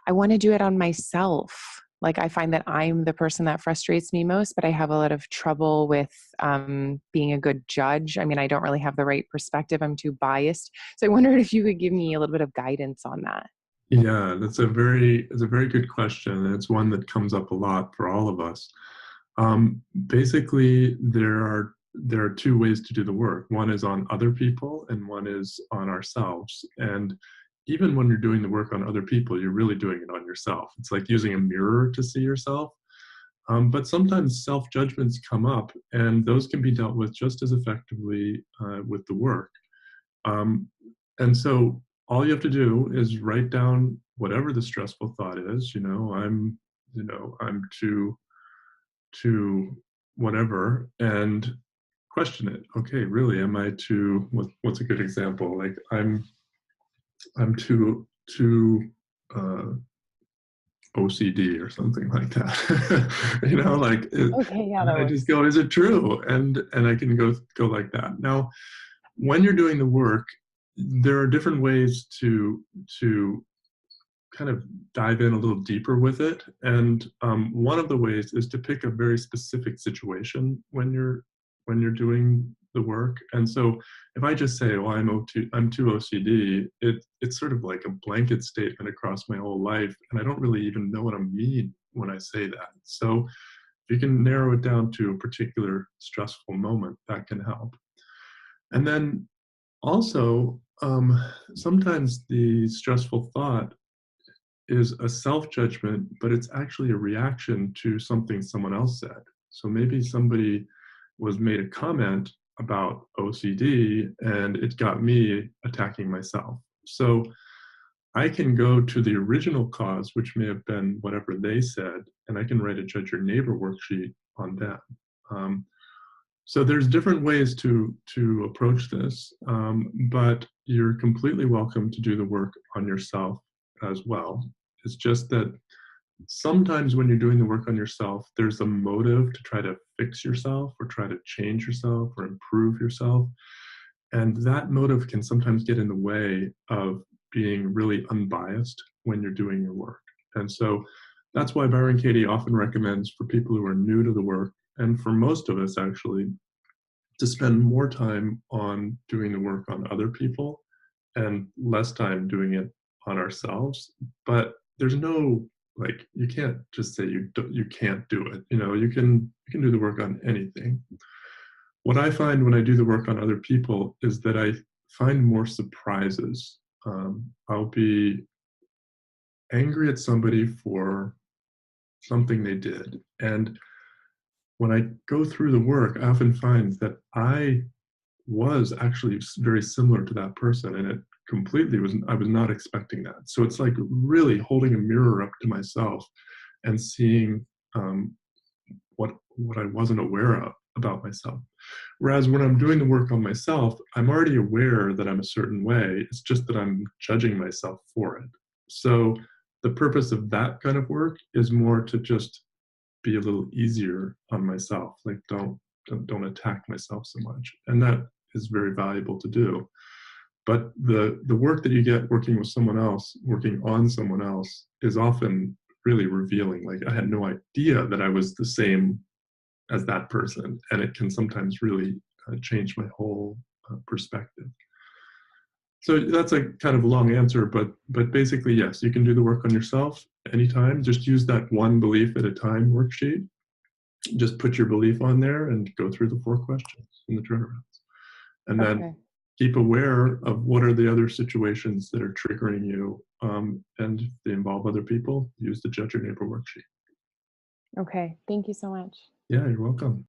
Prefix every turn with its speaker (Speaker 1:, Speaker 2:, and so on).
Speaker 1: I want to do it on myself. Like I find that I'm the person that frustrates me most, but I have a lot of trouble with being a good judge. I mean, I don't really have the right perspective. I'm too biased. So I wondered if you could give me a little bit of guidance on that.
Speaker 2: Yeah, that's a very good question, and it's one that comes up a lot for all of us. Basically, there are two ways to do the work. One is on other people, and one is on ourselves. And even when you're doing the work on other people, you're really doing it on yourself. It's like using a mirror to see yourself. But sometimes self-judgments come up, and those can be dealt with just as effectively with the work. Um, and so all you have to do is write down whatever the stressful thought is. I'm too whatever, and question it. Okay, really, am I too? What's a good example? Like I'm too uh, OCD or something like that. Like
Speaker 1: Okay, yeah,
Speaker 2: and
Speaker 1: that
Speaker 2: I just
Speaker 1: works.
Speaker 2: go, is it true? And I can go like that. Now, when you're doing the work, there are different ways to kind of dive in a little deeper with it. And one of the ways is to pick a very specific situation when you're doing the work. And so if I just say, "Oh, I'm too OCD," it's sort of like a blanket statement across my whole life, and I don't really even know what I mean when I say that. So if you can narrow it down to a particular stressful moment, that can help. And then also, sometimes the stressful thought is a self judgment, but it's actually a reaction to something someone else said. So maybe somebody was made a comment about OCD and it got me attacking myself. So I can go to the original cause, which may have been whatever they said, and I can write a judge your neighbor worksheet on that. Um, so there's different ways to approach this, but you're completely welcome to do the work on yourself as well. It's just that sometimes when you're doing the work on yourself, there's a motive to try to fix yourself or try to change yourself or improve yourself. And that motive can sometimes get in the way of being really unbiased when you're doing your work. And so that's why Byron Katie often recommends for people who are new to the work, and for most of us actually, to spend more time on doing the work on other people and less time doing it on ourselves. But there's no, like, you can't just say you can't do it. You can do the work on anything. What I find when I do the work on other people is that I find more surprises. I'll be angry at somebody for something they did, and when I go through the work, I often find that I was actually very similar to that person, and it completely was, I was not expecting that. So it's like really holding a mirror up to myself and seeing what I wasn't aware of about myself. Whereas when I'm doing the work on myself, I'm already aware that I'm a certain way. It's just that I'm judging myself for it. So the purpose of that kind of work is more to just be a little easier on myself. Like don't attack myself so much. And that is very valuable to do. But the work that you get working with someone else, working on someone else, is often really revealing. Like I had no idea that I was the same as that person, and it can sometimes really change my whole perspective. So that's a kind of a long answer, but basically, yes, you can do the work on yourself anytime. Just use that one belief at a time worksheet. Just put your belief on there and go through the 4 questions in the turnarounds. And then
Speaker 1: Okay.
Speaker 2: keep aware of what are the other situations that are triggering you. And if they involve other people, use the Judge Your Neighbor worksheet.
Speaker 1: Okay. Thank you so much.
Speaker 2: Yeah, you're welcome.